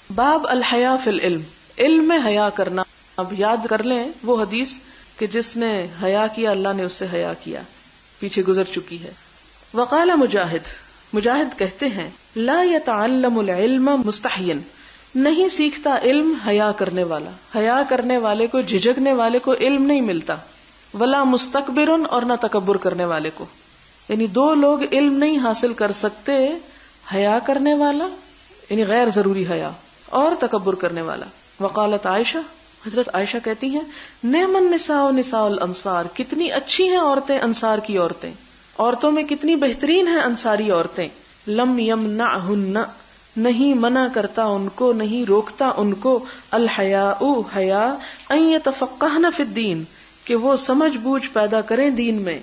باب الحیا فی العلم، علم میں حیا کرنا. اب یاد کر لیں وہ حدیث کہ جس نے حیا کیا اللہ نے اس سے حیا کیا، پیچھے گزر چکی ہے. وقال مجاہد کہتے ہیں لا یتعلم العلم مستحیا، نہیں سیکھتا علم حیا کرنے والا، حیا کرنے والے کو، جھجکنے والے کو علم نہیں ملتا. ولا مستکبر، اور نہ تکبر کرنے والے کو. یعنی دو لوگ علم نہیں حاصل کر سکتے، حیا کرنے والا یعنی غیر ضروری حیا، اور تکبر کرنے والا. وقالت عائشہ، حضرت عائشہ کہتی ہیں نعم النساء نساء الانصار، کتنی اچھی ہیں عورتیں انصار کی عورتیں، عورتوں میں کتنی بہترین ہیں انصاری عورتیں. لم یمنعہن، نہیں منع کرتا ان کو، نہیں روکتا ان کو، الحیاء حیا، ان یتفقہن فی الدین، کہ وہ سمجھ بوجھ پیدا کریں دین میں.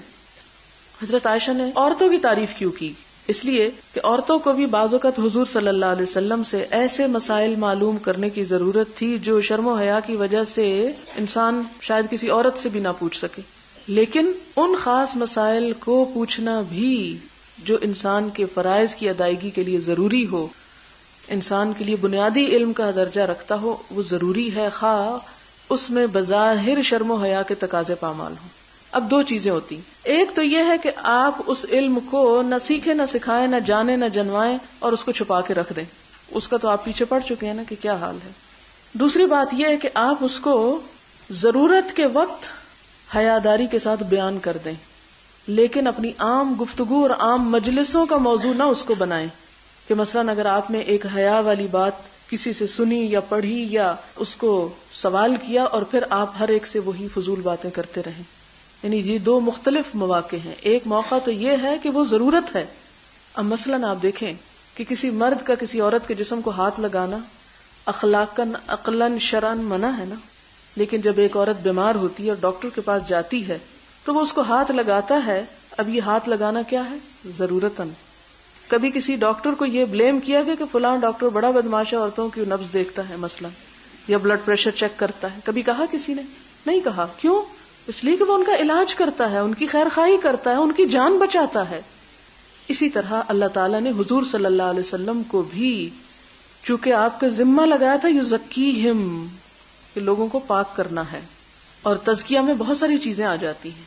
حضرت عائشہ نے عورتوں کی تعریف کیوں کی؟ اس لیے کہ عورتوں کو بھی بعض اوقات حضور صلی اللہ علیہ وسلم سے ایسے مسائل معلوم کرنے کی ضرورت تھی جو شرم و حیا کی وجہ سے انسان شاید کسی عورت سے بھی نہ پوچھ سکے، لیکن ان خاص مسائل کو پوچھنا بھی جو انسان کے فرائض کی ادائیگی کے لیے ضروری ہو، انسان کے لیے بنیادی علم کا درجہ رکھتا ہو، وہ ضروری ہے، خواہ اس میں بظاہر شرم و حیا کے تقاضے پامال ہوں. اب دو چیزیں ہوتی، ایک تو یہ ہے کہ آپ اس علم کو نہ سیکھیں نہ سکھائیں، نہ جانیں نہ جنوائیں، اور اس کو چھپا کے رکھ دیں. اس کا تو آپ پیچھے پڑ چکے ہیں نا کہ کیا حال ہے. دوسری بات یہ ہے کہ آپ اس کو ضرورت کے وقت حیاداری کے ساتھ بیان کر دیں، لیکن اپنی عام گفتگو اور عام مجلسوں کا موضوع نہ اس کو بنائیں. کہ مثلاً اگر آپ نے ایک حیا والی بات کسی سے سنی یا پڑھی یا اس کو سوال کیا اور پھر آپ ہر ایک سے وہی فضول باتیں کرتے رہیں. یعنی یہ دو مختلف مواقع ہیں. ایک موقع تو یہ ہے کہ وہ ضرورت ہے. اب مثلاً آپ دیکھیں کہ کسی مرد کا کسی عورت کے جسم کو ہاتھ لگانا اخلاقاً عقلاً شرعاً منع ہے نا، لیکن جب ایک عورت بیمار ہوتی ہے اور ڈاکٹر کے پاس جاتی ہے تو وہ اس کو ہاتھ لگاتا ہے. اب یہ ہاتھ لگانا کیا ہے؟ ضرورتاً. کبھی کسی ڈاکٹر کو یہ بلیم کیا گیا کہ فلاں ڈاکٹر بڑا بدماش ہے، عورتوں کی نبض دیکھتا ہے مثلا، یا بلڈ پریشر چیک کرتا ہے. کبھی کہا کسی نے؟ نہیں کہا. کیوں؟ اس لیے کہ وہ ان کا علاج کرتا ہے، ان کی خیر خواہی کرتا ہے، ان کی جان بچاتا ہے. اسی طرح اللہ تعالیٰ نے حضور صلی اللہ علیہ وسلم کو بھی چونکہ آپ کا ذمہ لگایا تھا یزکیہم، کہ لوگوں کو پاک کرنا ہے. اور تزکیہ میں بہت ساری چیزیں آ جاتی ہیں،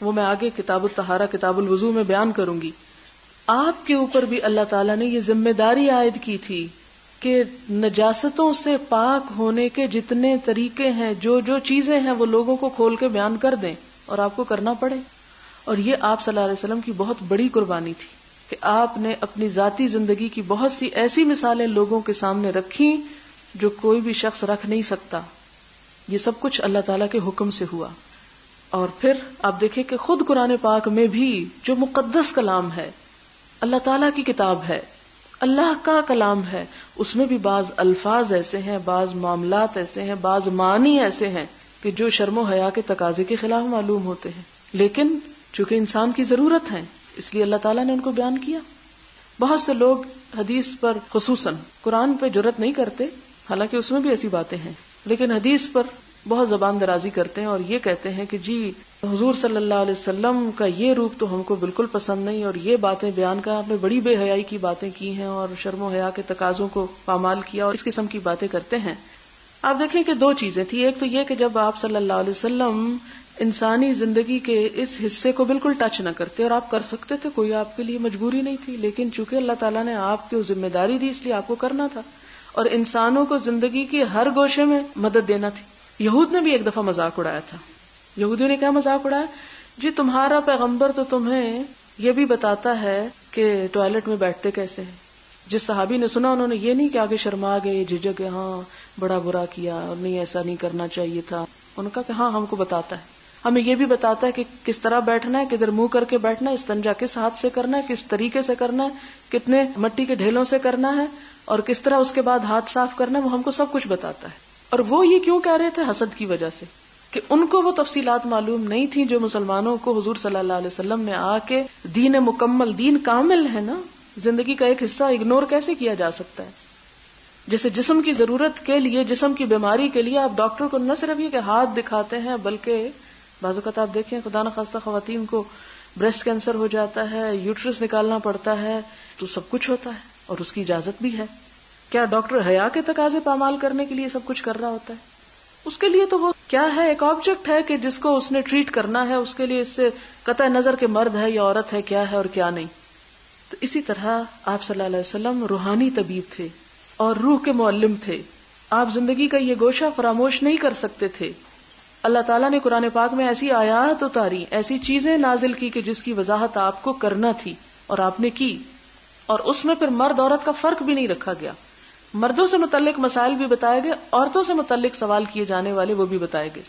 وہ میں آگے کتاب الطہارہ کتاب الوضو میں بیان کروں گی. آپ کے اوپر بھی اللہ تعالیٰ نے یہ ذمہ داری عائد کی تھی کہ نجاستوں سے پاک ہونے کے جتنے طریقے ہیں، جو جو چیزیں ہیں، وہ لوگوں کو کھول کے بیان کر دیں اور آپ کو کرنا پڑے. اور یہ آپ صلی اللہ علیہ وسلم کی بہت بڑی قربانی تھی کہ آپ نے اپنی ذاتی زندگی کی بہت سی ایسی مثالیں لوگوں کے سامنے رکھی جو کوئی بھی شخص رکھ نہیں سکتا. یہ سب کچھ اللہ تعالیٰ کے حکم سے ہوا. اور پھر آپ دیکھیں کہ خود قرآن پاک میں بھی جو مقدس کلام ہے، اللہ تعالیٰ کی کتاب ہے، اللہ کا کلام ہے، اس میں بھی بعض الفاظ ایسے ہیں، بعض معاملات ایسے ہیں، بعض معنی ایسے ہیں کہ جو شرم و حیا کے تقاضے کے خلاف معلوم ہوتے ہیں، لیکن چونکہ انسان کی ضرورت ہے اس لیے اللہ تعالیٰ نے ان کو بیان کیا. بہت سے لوگ حدیث پر خصوصاً قرآن پہ جرأت نہیں کرتے، حالانکہ اس میں بھی ایسی باتیں ہیں، لیکن حدیث پر بہت زبان درازی کرتے ہیں اور یہ کہتے ہیں کہ جی حضور صلی اللہ علیہ وسلم کا یہ روپ تو ہم کو بالکل پسند نہیں، اور یہ باتیں بیان کا آپ نے بڑی بے حیائی کی باتیں کی ہیں اور شرم و حیا کے تقاضوں کو پامال کیا، اور اس قسم کی باتیں کرتے ہیں. آپ دیکھیں کہ دو چیزیں تھی. ایک تو یہ کہ جب آپ صلی اللہ علیہ وسلم انسانی زندگی کے اس حصے کو بالکل ٹچ نہ کرتے، اور آپ کر سکتے تھے، کوئی آپ کے لیے مجبوری نہیں تھی، لیکن چونکہ اللہ تعالیٰ نے آپ کو ذمہ داری دی اس لیے آپ کو کرنا تھا، اور انسانوں کو زندگی کے ہر گوشے میں مدد دینا تھی. یہود نے بھی ایک دفعہ مذاق اڑایا تھا. یہودیوں نے کیا مذاق اڑایا؟ جی تمہارا پیغمبر تو تمہیں یہ بھی بتاتا ہے کہ ٹوائلٹ میں بیٹھتے کیسے ہیں. جس صحابی نے سنا انہوں نے یہ نہیں کہ آگے شرما گئے، جھجک گئے، ہاں بڑا برا کیا اور نہیں ایسا نہیں کرنا چاہیے تھا. انہوں نے کہا کہ ہاں ہم کو بتاتا ہے، ہمیں یہ بھی بتاتا ہے کہ کس طرح بیٹھنا ہے، کدھر منہ کر کے بیٹھنا ہے، استنجا کس ہاتھ سے کرنا ہے، کس طریقے سے کرنا ہے، کتنے مٹی کے ڈھیلوں سے کرنا ہے، اور کس طرح اس کے بعد ہاتھ صاف کرنا ہے. وہ ہم کو سب کچھ بتاتا ہے. اور وہ یہ کیوں کہہ رہے تھے؟ حسد کی وجہ سے، کہ ان کو وہ تفصیلات معلوم نہیں تھی جو مسلمانوں کو حضور صلی اللہ علیہ وسلم نے آ کے دین مکمل، دین کامل ہے نا، زندگی کا ایک حصہ اگنور کیسے کیا جا سکتا ہے. جیسے جسم کی ضرورت کے لیے، جسم کی بیماری کے لیے آپ ڈاکٹر کو نہ صرف یہ کہ ہاتھ دکھاتے ہیں، بلکہ بعض اوقات آپ دیکھیں خدا نخواستہ خواتین کو بریسٹ کینسر ہو جاتا ہے، یوٹرس نکالنا پڑتا ہے، تو سب کچھ ہوتا ہے اور اس کی اجازت بھی ہے. کیا ڈاکٹر حیا کے تقاضے پامال کرنے کے لیے سب کچھ کر رہا ہوتا ہے؟ اس کے لیے تو وہ کیا ہے، ایک آبجیکٹ ہے کہ جس کو اس نے ٹریٹ کرنا ہے. اس کے لیے اس سے قطع نظر کہ مرد ہے یا عورت ہے، کیا ہے اور کیا نہیں. تو اسی طرح آپ صلی اللہ علیہ وسلم روحانی طبیب تھے اور روح کے معلم تھے. آپ زندگی کا یہ گوشہ فراموش نہیں کر سکتے تھے. اللہ تعالیٰ نے قرآن پاک میں ایسی آیات اتاری، ایسی چیزیں نازل کی کہ جس کی وضاحت آپ کو کرنا تھی اور آپ نے کی. اور اس میں پھر مرد عورت کا فرق بھی نہیں رکھا گیا. مردوں سے متعلق مسائل بھی بتائے گئے، عورتوں سے متعلق سوال کیے جانے والے وہ بھی بتائے گئے.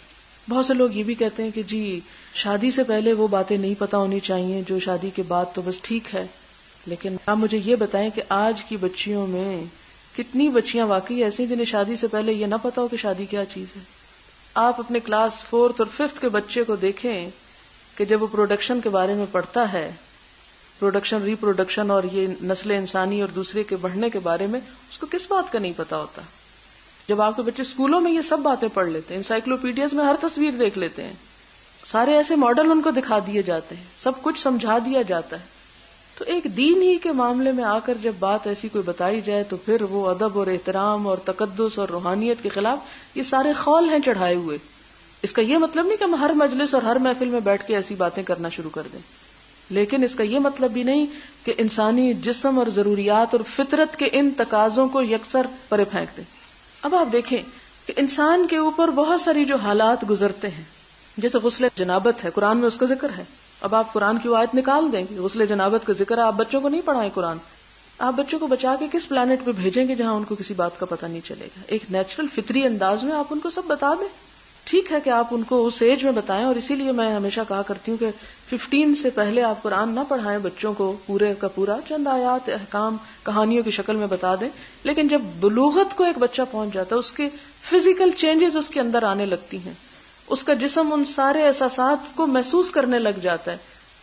بہت سے لوگ یہ بھی کہتے ہیں کہ جی شادی سے پہلے وہ باتیں نہیں پتا ہونی چاہیے جو شادی کے بعد تو بس ٹھیک ہے. لیکن آپ مجھے یہ بتائیں کہ آج کی بچیوں میں کتنی بچیاں واقعی ایسی جنہیں شادی سے پہلے یہ نہ پتا ہو کہ شادی کیا چیز ہے. آپ اپنے کلاس 4 اور 5 کے بچے کو دیکھیں کہ جب وہ پروڈکشن کے بارے میں پڑھتا ہے، پروڈکشن، ری پروڈکشن اور یہ نسل انسانی اور دوسرے کے بڑھنے کے بارے میں، اس کو کس بات کا نہیں پتا ہوتا. جب آپ کے بچے اسکولوں میں یہ سب باتیں پڑھ لیتے ہیں، انسائکلوپیڈیاز میں ہر تصویر دیکھ لیتے ہیں، سارے ایسے ماڈل ان کو دکھا دیے جاتے ہیں، سب کچھ سمجھا دیا جاتا ہے، تو ایک دین ہی کے معاملے میں آ کر جب بات ایسی کوئی بتائی جائے تو پھر وہ ادب اور احترام اور تقدس اور روحانیت کے خلاف یہ سارے خول ہیں چڑھائے ہوئے. اس کا یہ مطلب نہیں کہ ہم ہر مجلس اور ہر محفل میں بیٹھ کے ایسی باتیں کرنا شروع کر دیں، لیکن اس کا یہ مطلب بھی نہیں کہ انسانی جسم اور ضروریات اور فطرت کے ان تقاضوں کو یکسر پرے پھینک دیں. اب آپ دیکھیں کہ انسان کے اوپر بہت ساری جو حالات گزرتے ہیں، جیسے غسل جنابت ہے، قرآن میں اس کا ذکر ہے. اب آپ قرآن کی آیت نکال دیں کہ غسل جنابت کا ذکر ہے، آپ بچوں کو نہیں پڑھائیں قرآن. آپ بچوں کو بچا کے کس پلانٹ پہ بھیجیں گے جہاں ان کو کسی بات کا پتہ نہیں چلے گا. ایک نیچرل فطری انداز میں آپ ان کو سب بتا دیں. ٹھیک ہے کہ آپ ان کو اس ایج میں بتائیں، اور اسی لیے میں ہمیشہ کہا کرتی ہوں کہ 15 سے پہلے آپ قرآن نہ پڑھائیں بچوں کو پورے کا پورا، چند آیات احکام کہانیوں کی شکل میں بتا دیں. لیکن جب بلوغت کو ایک بچہ پہنچ جاتا ہے، اس کے فزیکل چینجز اس کے اندر آنے لگتی ہیں، اس کا جسم ان سارے احساسات کو محسوس کرنے لگ جاتا ہے،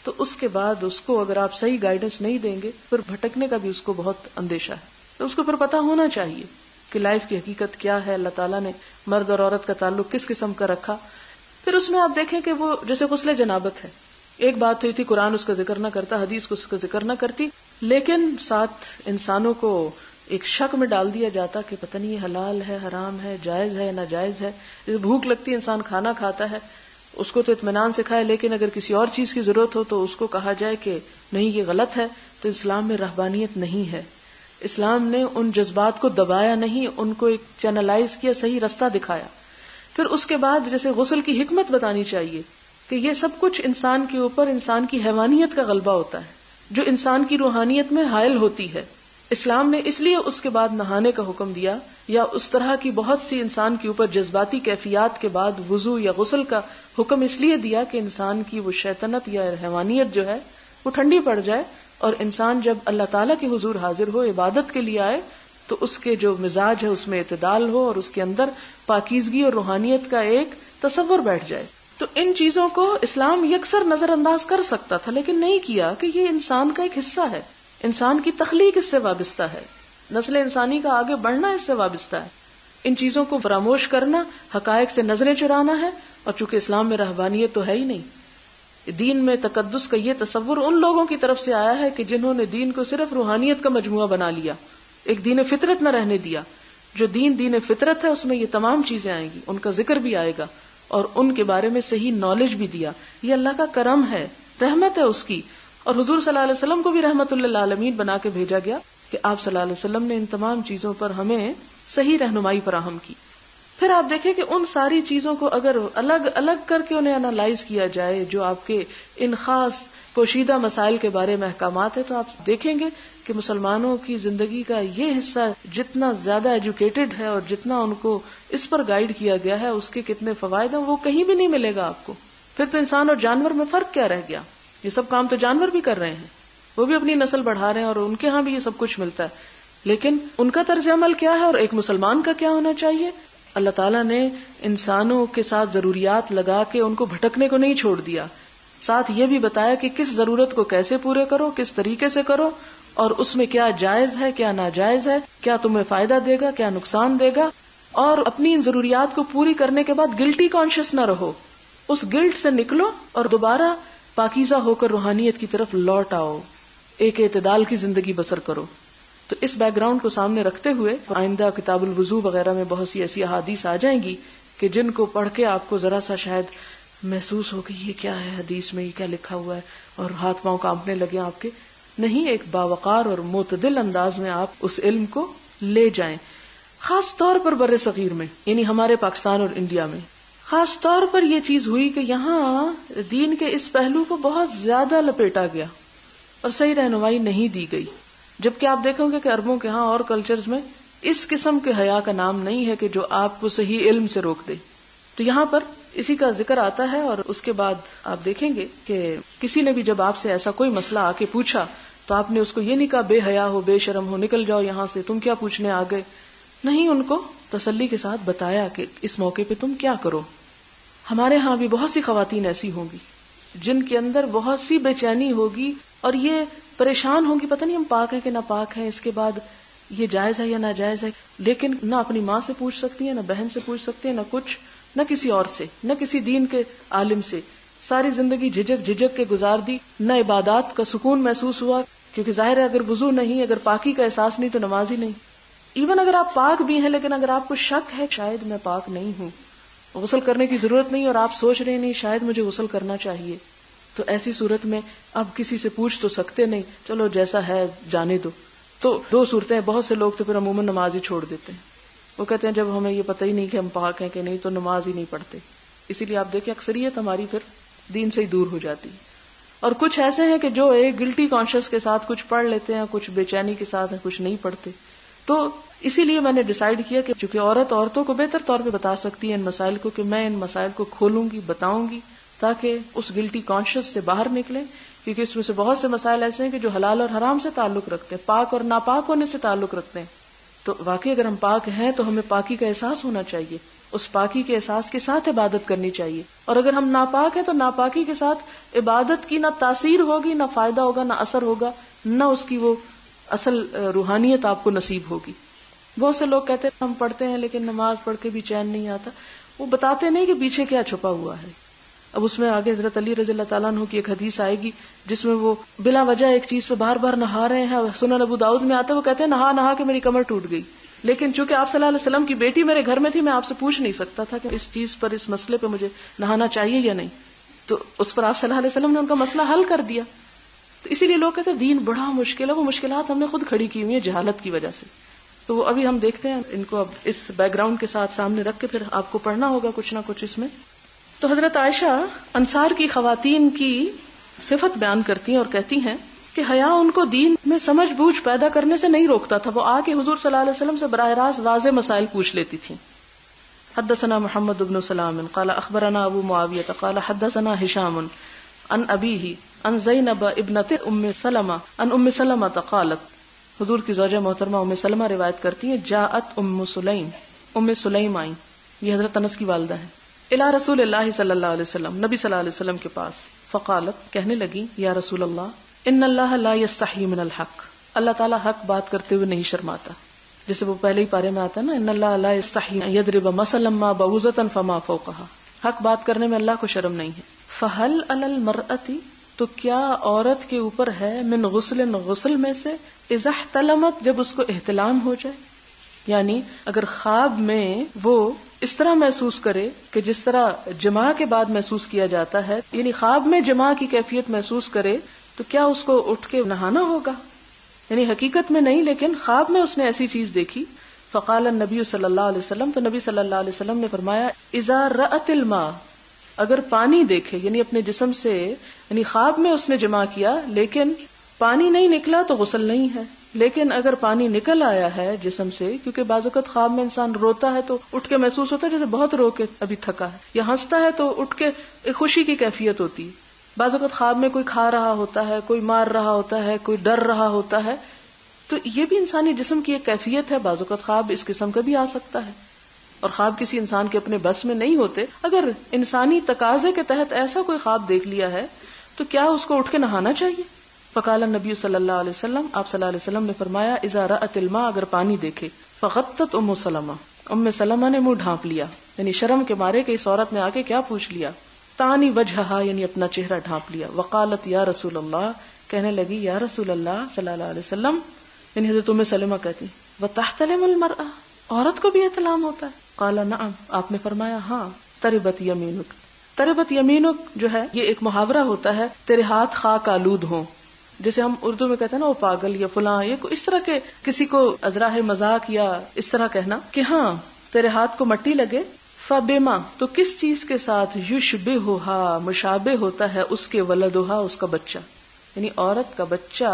تو اس کے بعد اس کو اگر آپ صحیح گائیڈنس نہیں دیں گے، پھر بھٹکنے کا بھی اس کو بہت اندیشہ ہے. تو اس کو پھر پتا ہونا چاہیے کہ لائف کی حقیقت کیا ہے، اللہ تعالیٰ نے مرد اور عورت کا تعلق کس قسم کا رکھا. پھر اس میں آپ دیکھیں کہ وہ جیسے غسل جنابت ہے، ایک بات ہوئی تھی قرآن اس کا ذکر نہ کرتا، حدیث کو اس کا ذکر نہ کرتی، لیکن ساتھ انسانوں کو ایک شک میں ڈال دیا جاتا کہ پتہ نہیں یہ حلال ہے، حرام ہے، جائز ہے، ناجائز ہے. بھوک لگتی ہے، انسان کھانا کھاتا ہے، اس کو تو اطمینان سے کھائے، لیکن اگر کسی اور چیز کی ضرورت ہو تو اس کو کہا جائے کہ نہیں یہ غلط ہے. تو اسلام میں رہبانیت نہیں ہے. اسلام نے ان جذبات کو دبایا نہیں، ان کو ایک چینلائز کیا، صحیح رستہ دکھایا. پھر اس کے بعد جیسے غسل کی حکمت بتانی چاہیے کہ یہ سب کچھ انسان کے اوپر انسان کی حیوانیت کا غلبہ ہوتا ہے جو انسان کی روحانیت میں حائل ہوتی ہے. اسلام نے اس لیے اس کے بعد نہانے کا حکم دیا، یا اس طرح کی بہت سی انسان کے اوپر جذباتی کیفیات کے بعد وضو یا غسل کا حکم اس لیے دیا کہ انسان کی وہ شیطنت یا حیوانیت جو ہے وہ ٹھنڈی پڑ جائے، اور انسان جب اللہ تعالیٰ کے حضور حاضر ہو، عبادت کے لیے آئے، تو اس کے جو مزاج ہے اس میں اعتدال ہو اور اس کے اندر پاکیزگی اور روحانیت کا ایک تصور بیٹھ جائے. تو ان چیزوں کو اسلام یکسر نظر انداز کر سکتا تھا، لیکن نہیں کیا کہ یہ انسان کا ایک حصہ ہے، انسان کی تخلیق اس سے وابستہ ہے، نسل انسانی کا آگے بڑھنا اس سے وابستہ ہے. ان چیزوں کو فراموش کرنا، حقائق سے نظریں چرانا ہے. اور چونکہ اسلام میں رہبانیت تو ہے ہی نہیں، دین میں تقدس کا یہ تصور ان لوگوں کی طرف سے آیا ہے کہ جنہوں نے دین کو صرف روحانیت کا مجموعہ بنا لیا، ایک دین فطرت نہ رہنے دیا. جو دین فطرت ہے اس میں یہ تمام چیزیں آئیں گی، ان کا ذکر بھی آئے گا، اور ان کے بارے میں صحیح نالج بھی دیا. یہ اللہ کا کرم ہے، رحمت ہے اس کی. اور حضور صلی اللہ علیہ وسلم کو بھی رحمت للعالمین بنا کے بھیجا گیا کہ آپ صلی اللہ علیہ وسلم نے ان تمام چیزوں پر ہمیں صحیح رہنمائی فراہم کی. پھر آپ دیکھیں کہ ان ساری چیزوں کو اگر الگ الگ کر کے انہیں انالائز کیا جائے، جو آپ کے ان خاص پوشیدہ مسائل کے بارے میں احکامات ہیں، تو آپ دیکھیں گے کہ مسلمانوں کی زندگی کا یہ حصہ جتنا زیادہ ایجوکیٹڈ ہے اور جتنا ان کو اس پر گائیڈ کیا گیا ہے، اس کے کتنے فوائد ہیں وہ کہیں بھی نہیں ملے گا آپ کو. پھر تو انسان اور جانور میں فرق کیا رہ گیا؟ یہ سب کام تو جانور بھی کر رہے ہیں، وہ بھی اپنی نسل بڑھا رہے ہیں اور ان کے ہاں بھی یہ سب کچھ ملتا ہے. لیکن ان کا طرز عمل کیا ہے اور ایک مسلمان کا کیا ہونا چاہیے؟ اللہ تعالیٰ نے انسانوں کے ساتھ ضروریات لگا کے ان کو بھٹکنے کو نہیں چھوڑ دیا، ساتھ یہ بھی بتایا کہ کس ضرورت کو کیسے پورے کرو، کس طریقے سے کرو، اور اس میں کیا جائز ہے، کیا ناجائز ہے، کیا تمہیں فائدہ دے گا، کیا نقصان دے گا. اور اپنی ان ضروریات کو پوری کرنے کے بعد گلٹی کانشیس نہ رہو، اس گلٹ سے نکلو اور دوبارہ پاکیزہ ہو کر روحانیت کی طرف لوٹ آؤ، ایک اعتدال کی زندگی بسر کرو. تو اس بیک گراؤنڈ کو سامنے رکھتے ہوئے آئندہ کتاب الوضو وغیرہ میں بہت سی ایسی احادیث آ جائیں گی کہ جن کو پڑھ کے آپ کو ذرا سا شاید محسوس ہو کہ یہ کیا ہے حدیث میں، یہ کیا لکھا ہوا ہے، اور ہاتھ پاؤں کانپنے لگے آپ کے. نہیں، ایک باوقار اور معتدل انداز میں آپ اس علم کو لے جائیں. خاص طور پر بر صغیر میں، یعنی ہمارے پاکستان اور انڈیا میں خاص طور پر یہ چیز ہوئی کہ یہاں دین کے اس پہلو کو بہت زیادہ لپیٹا گیا اور صحیح رہنمائی نہیں دی گئی. جبکہ آپ دیکھو گے کہ عربوں کے ہاں اور کلچرز میں اس قسم کے حیا کا نام نہیں ہے کہ جو آپ کو صحیح علم سے روک دے. تو یہاں پر اسی کا ذکر آتا ہے، اور اس کے بعد آپ دیکھیں گے کہ کسی نے بھی جب آپ سے ایسا کوئی مسئلہ آ کے پوچھا تو آپ نے اس کو یہ نہیں کہا بے حیا ہو، بے شرم ہو، نکل جاؤ یہاں سے، تم کیا پوچھنے آ گئے. نہیں، ان کو تسلی کے ساتھ بتایا کہ اس موقع پہ تم کیا کرو. ہمارے ہاں بھی بہت سی خواتین ایسی ہوں گی جن کے اندر بہت سی بے چینی ہوگی اور یہ پریشان ہوں گی، پتہ نہیں ہم پاک ہیں کہ نہ پاک ہیں، اس کے بعد یہ جائز ہے یا ناجائز ہے. لیکن نہ اپنی ماں سے پوچھ سکتی ہیں، نہ بہن سے پوچھ سکتی ہیں، نہ کچھ، نہ کسی اور سے، نہ کسی دین کے عالم سے. ساری زندگی جھجک کے گزار دی، نہ عبادات کا سکون محسوس ہوا، کیونکہ ظاہر ہے اگر وضو نہیں، اگر پاکی کا احساس نہیں تو نماز ہی نہیں. ایون اگر آپ پاک بھی ہیں لیکن اگر آپ کو شک ہے شاید میں پاک نہیں ہوں، غسل کرنے کی ضرورت نہیں، اور آپ سوچ رہے نہیں شاید مجھے غسل کرنا چاہیے، تو ایسی صورت میں آپ کسی سے پوچھ تو سکتے نہیں، چلو جیسا ہے جانے دو. تو دو صورتیں، بہت سے لوگ تو پھر عموماً نماز ہی چھوڑ دیتے ہیں. وہ کہتے ہیں جب ہمیں یہ پتہ ہی نہیں کہ ہم پاک ہیں کہ نہیں تو نماز ہی نہیں پڑھتے. اسی لیے آپ دیکھیں اکثریت ہماری پھر دین سے ہی دور ہو جاتی ہے. اور کچھ ایسے ہیں کہ جو ایک گلٹی کانشیس کے ساتھ کچھ پڑھ لیتے ہیں، کچھ بے چینی کے ساتھ ہیں، کچھ نہیں پڑھتے. تو اسی لیے میں نے ڈیسائیڈ کیا کہ چونکہ عورتوں کو بہتر طور پہ بتا سکتی ہے ان مسائل کو، کہ میں ان مسائل کو کھولوں گی، بتاؤں گی، تاکہ اس گلٹی کانشیس سے باہر نکلیں. کیونکہ اس میں سے بہت سے مسائل ایسے ہیں کہ جو حلال اور حرام سے تعلق رکھتے ہیں، پاک اور ناپاک ہونے سے تعلق رکھتے ہیں. تو واقعی اگر ہم پاک ہیں تو ہمیں پاکی کا احساس ہونا چاہیے، اس پاکی کے احساس کے ساتھ عبادت کرنی چاہیے. اور اگر ہم ناپاک ہیں تو ناپاکی کے ساتھ عبادت کی نہ تاثیر ہوگی، نہ فائدہ ہوگا، نہ اثر ہوگا، نہ اس کی وہ اصل روحانیت آپ کو نصیب ہوگی. بہت سے لوگ کہتے ہیں ہم پڑھتے ہیں لیکن نماز پڑھ کے بھی چین نہیں آتا. وہ بتاتے نہیں کہ پیچھے کیا چھپا ہوا ہے. اب اس میں آگے حضرت علی رضی اللہ تعالیٰ عنہ کی ایک حدیث آئے گی جس میں وہ بلا وجہ ایک چیز پہ بار بار نہا رہے ہیں. سنن ابو داؤد میں آتا ہے، وہ کہتے ہیں نہا کے میری کمر ٹوٹ گئی. لیکن چونکہ آپ صلی اللہ علیہ وسلم کی بیٹی میرے گھر میں تھی، میں آپ سے پوچھ نہیں سکتا تھا کہ اس چیز پر، اس مسئلے پہ مجھے نہانا چاہیے یا نہیں. تو اس پر آپ صلی اللہ علیہ وسلم نے ان کا مسئلہ حل کر دیا. تو اسی لیے لوگ کہتے ہیں دین بڑا مشکل ہے. وہ مشکلات ہم نے خود کھڑی کی ہوئی ہیں جہالت کی وجہ سے. تو وہ ابھی ہم دیکھتے ہیں ان کو اب اس بیک گراؤنڈ کے ساتھ سامنے رکھ کے پھر آپ کو پڑھنا ہوگا کچھ نہ کچھ اس میں. تو حضرت عائشہ انصار کی خواتین کی صفت بیان کرتی ہیں اور کہتی ہیں کہ حیا ان کو دین میں سمجھ بوجھ پیدا کرنے سے نہیں روکتا تھا. وہ آ کے حضور صلی اللہ علیہ وسلم سے براہ راست واضح مسائل پوچھ لیتی تھیں. حدثنا محمد بن سلام قال اخبرنا ابو معاویہ قال حدثنا ہشام عن ابیہ عن زینب ابنت ام سلمہ عن ام سلمہ قالت، حضور کی زوجہ محترمہ ام سلمہ روایت کرتی ہیں، جاءت ام سلیم آئیں، یہ حضرت انس کی والدہ ہیں، الی رسول اللہ صلی اللہ علیہ وسلم، نبی صلی اللہ علیہ وسلم کے پاس. فقالت، کہنے لگی، یا رسول اللہ ان اللہ لا یستحی من الحق، اللہ تعالیٰ حق بات کرتے ہوئے نہیں شرماتا. جیسے وہ پہلے ہی پارے میں آتا ہے نا، ان اللہ لا یستحی یضرب مثلا ما بعوضۃ فما فوقها، حق بات کرنے میں اللہ کو شرم نہیں ہے. فہل علی المرأۃ، تو کیا عورت کے اوپر ہے، من غسل میں سے، اذا احتلمت، جب اس کو احتلام ہو جائے، یعنی اگر خواب میں وہ اس طرح محسوس کرے کہ جس طرح جماع کے بعد محسوس کیا جاتا ہے، یعنی خواب میں جماع کی کیفیت محسوس کرے، تو کیا اس کو اٹھ کے نہانا ہوگا؟ یعنی حقیقت میں نہیں لیکن خواب میں اس نے ایسی چیز دیکھی. فقال النبی صلی اللہ علیہ وسلم، تو نبی صلی اللہ علیہ وسلم نے فرمایا، اذا رأت الماء، اگر پانی دیکھے، یعنی اپنے جسم سے، یعنی خواب میں اس نے جماع کیا لیکن پانی نہیں نکلا تو غسل نہیں ہے. لیکن اگر پانی نکل آیا ہے جسم سے، کیونکہ بعض اوقات خواب میں انسان روتا ہے تو اٹھ کے محسوس ہوتا ہے جیسے بہت رو کے ابھی تھکا ہے، یا ہنستا ہے تو اٹھ کے ایک خوشی کی کیفیت ہوتی ہے. بعض اوقات خواب میں کوئی کھا رہا ہوتا ہے، کوئی مار رہا ہوتا ہے، کوئی ڈر رہا ہوتا ہے، تو یہ بھی انسانی جسم کی ایک کیفیت ہے. بعض اوقات خواب اس قسم کا بھی آ سکتا ہے، اور خواب کسی انسان کے اپنے بس میں نہیں ہوتے. اگر انسانی تقاضے کے تحت ایسا کوئی خواب دیکھ لیا ہے تو کیا اس کو اٹھ کے نہانا چاہیے؟ فقال النبی صلی اللہ علیہ وسلم، آپ صلی اللہ علیہ وسلم نے فرمایا، اذا رأت الماء، اگر پانی دیکھے. فغطت ام سلمہ نے منہ ڈھانپ لیا، یعنی شرم کے مارے کہ اس عورت نے آ کے کیا پوچھ لیا. تانی وجہہا، یعنی اپنا چہرہ ڈھانپ لیا. وقالت یا رسول اللہ، کہنے لگی یا رسول اللہ صلی اللہ علیہ وسلم، یعنی حضرت ام سلمہ کہتی وَتَحْتَلِمُ الْمَرْأَةُ، عورت کو بھی احتلام ہوتا ہے؟ قال نعم، آپ نے فرمایا ہاں. تربت یمینک، تربت یمینک جو ہے یہ ایک محاورہ ہوتا ہے تیرے ہاتھ خاک آلود ہوں. جیسے ہم اردو میں کہتے ہیں نا وہ پاگل یا فلاں، یہ اس طرح کے کسی کو ازراہ مذاق یا اس طرح کہنا کہ ہاں تیرے ہاتھ کو مٹی لگے. فبما، تو کس چیز کے ساتھ یشبہھا، مشابہ ہوتا ہے اس کے ولدھا، اس کا بچہ. یعنی عورت کا بچہ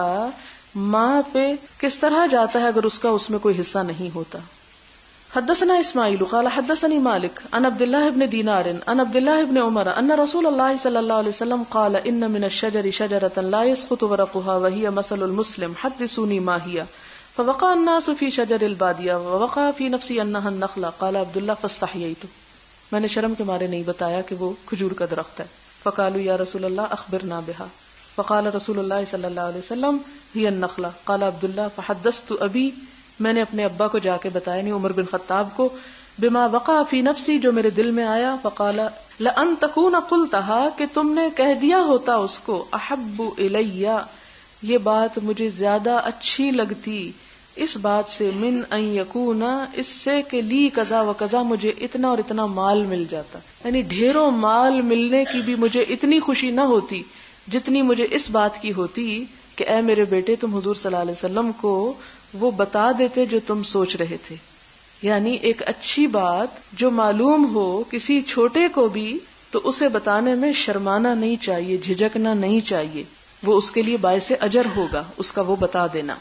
ماں پہ کس طرح جاتا ہے اگر اس کا اس میں کوئی حصہ نہیں ہوتا. حدثنا اسماعیل قال حدثني مالك عن عبد الله بن دینار عن عبد الله بن عمر ان رسول الله صلی اللہ علیہ وسلم قال ان من الشجر شجرة لا يسقط ورقها وهي مثل المسلم حدثوني ما هي فوقع الناس في شجر البادية ووقع في نفسي انها النخلة. قال عبد الله فاستحييت، میں نے شرم کے مارے نہیں بتایا کہ وہ کھجور کا درخت ہے. فقالوا یا رسول اللہ اخبرنا بها، فقال رسول اللہ صلی اللہ علیہ وسلم هي النخلة. قال عبد الله فحدثت ابی، میں نے اپنے ابا کو جا کے بتایا، نہیں عمر بن خطاب کو، بما وقع فی نفسی، جو میرے دل میں آیا. فقال لأن تكون قلتها، کہ تم نے کہہ دیا ہوتا اس کو، احب الی، یہ بات مجھے زیادہ اچھی لگتی اس بات سے، من ان یکون، اس سے کہ لی کذا و کذا، مجھے اتنا اور اتنا مال مل جاتا. یعنی ڈھیروں مال ملنے کی بھی مجھے اتنی خوشی نہ ہوتی جتنی مجھے اس بات کی ہوتی کہ اے میرے بیٹے تم حضور صلی اللہ علیہ وسلم کو وہ بتا دیتے جو تم سوچ رہے تھے. یعنی ایک اچھی بات جو معلوم ہو کسی چھوٹے کو بھی تو اسے بتانے میں شرمانا نہیں چاہیے، جھجکنا نہیں چاہیے، وہ اس کے لیے باعث اجر ہوگا اس کا وہ بتا دینا.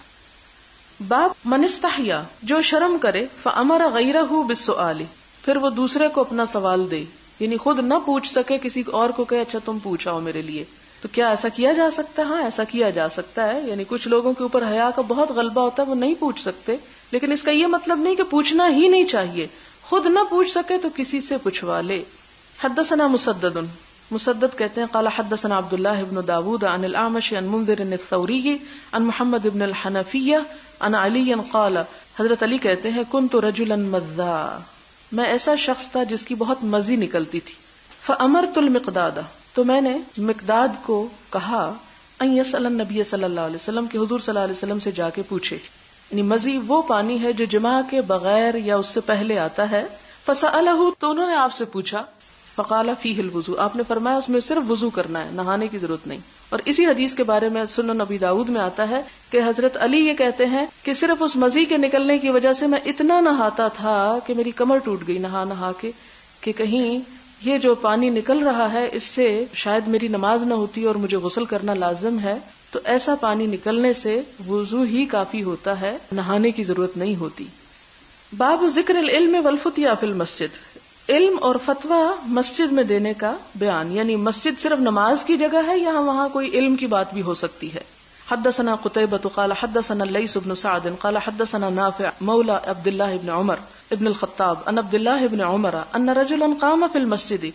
باب من استحیا، جو شرم کرے، فامر غیرہ بالسؤال، پھر وہ دوسرے کو اپنا سوال دے، یعنی خود نہ پوچھ سکے، کسی اور کو کہے اچھا تم پوچھاؤ میرے لیے. تو کیا ایسا کیا جا سکتا ہے؟ ہاں ایسا کیا جا سکتا ہے. یعنی کچھ لوگوں کے اوپر حیا کا بہت غلبہ ہوتا ہے، وہ نہیں پوچھ سکتے، لیکن اس کا یہ مطلب نہیں کہ پوچھنا ہی نہیں چاہیے. خود نہ پوچھ سکے تو کسی سے پوچھوا لے. حدثنا مسدد کہتے ہیں قال حدثنا عبد الله بن داود عن الاعمش عن منذر الثوری عن محمد بن الحنفیہ عن علی قال، حضرت علی کہتے ہیں كنت رجلا مذا، میں ایسا شخص تھا جس کی بہت مزی نکلتی تھی. فامرت المقداد، تو میں نے مقداد کو کہا ان یسأل النبی صلی اللہ علیہ وسلم، کہ حضور صلی اللہ علیہ وسلم سے جا کے پوچھے. یعنی مزی وہ پانی ہے جو جماع کے بغیر یا اس سے پہلے آتا ہے. فسألہ، تو انہوں نے آپ سے پوچھا. فقال فیہ الوضوء، آپ نے فرمایا اس میں صرف وضو کرنا ہے، نہانے کی ضرورت نہیں. اور اسی حدیث کے بارے میں سنن ابی داؤد میں آتا ہے کہ حضرت علی یہ کہتے ہیں کہ صرف اس مزی کے نکلنے کی وجہ سے میں اتنا نہاتا تھا کہ میری کمر ٹوٹ گئی نہا نہا کے، کہ کہیں یہ جو پانی نکل رہا ہے اس سے شاید میری نماز نہ ہوتی اور مجھے غسل کرنا لازم ہے. تو ایسا پانی نکلنے سے وضو ہی کافی ہوتا ہے، نہانے کی ضرورت نہیں ہوتی. باب ذکر العلم والفتیا فی المسجد، علم اور فتویٰ مسجد میں دینے کا بیان. یعنی مسجد صرف نماز کی جگہ ہے یا وہاں کوئی علم کی بات بھی ہو سکتی ہے. حدثنا قتیبۃ قال حدثنا اللیث بن سعد قال حدثنا نافع مولى عبد الله بن عمر ابن الخطاب ان عبد الله بن عمر ان رجلا قام في المسجد،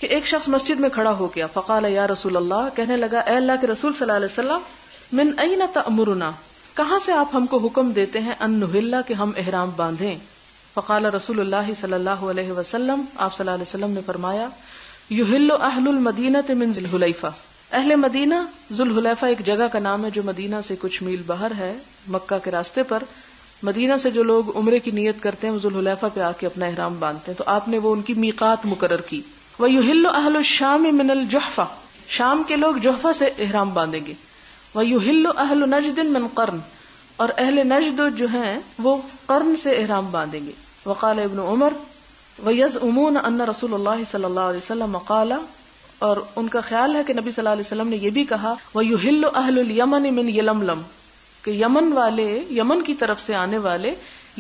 کہ ایک شخص مسجد میں کھڑا ہو گیا. فقال یا رسول اللہ، کہنے لگا اے اللہ کے رسول صلی اللہ علیہ وسلم، من این تأمرنا، کہاں سے آپ ہم کو حکم دیتے ہیں، ان نحل، کہ ہم احرام باندھیں. فقال رسول اللہ صلی اللہ علیہ وسلم، آپ صلی اللہ علیہ وسلم نے فرمایا، یحل اہل المدینہ من ذی الحلیفہ، اہل مدینہ، ذو الحلیفہ ایک جگہ کا نام ہے جو مدینہ سے کچھ میل باہر ہے، مکہ کے راستے پر. مدینہ سے جو لوگ عمرے کی نیت کرتے ہیں وہ ذو الحلیفہ پہ آ کے اپنا احرام باندھتے ہیں، تو آپ نے وہ ان کی میقات مقرر کی. وَيُحِلُّ أَهْلُ الشَّامِ مِنَ الْجُحْفَةِ، شام کے لوگ جحفہ سے احرام باندھیں گے. وَيُحِلُّ أَهْلُ نَجْدٍ مِنْ قَرْن، اور اہل نجد جو ہیں وہ قرن سے احرام باندھیں گے. وقال ابن عمر وَيَزْعُمُونَ أَنَّ رسول اللہ صلی اللہ علیہ وسلم قال، اور ان کا خیال ہے کہ نبی صلی اللہ علیہ وسلم نے یہ بھی کہا، وَيُحِلُّ أَهْلُ الْيَمَنِ مِنْ يَلَمْلَمْ، کہ یمن والے، یمن کی طرف سے آنے والے،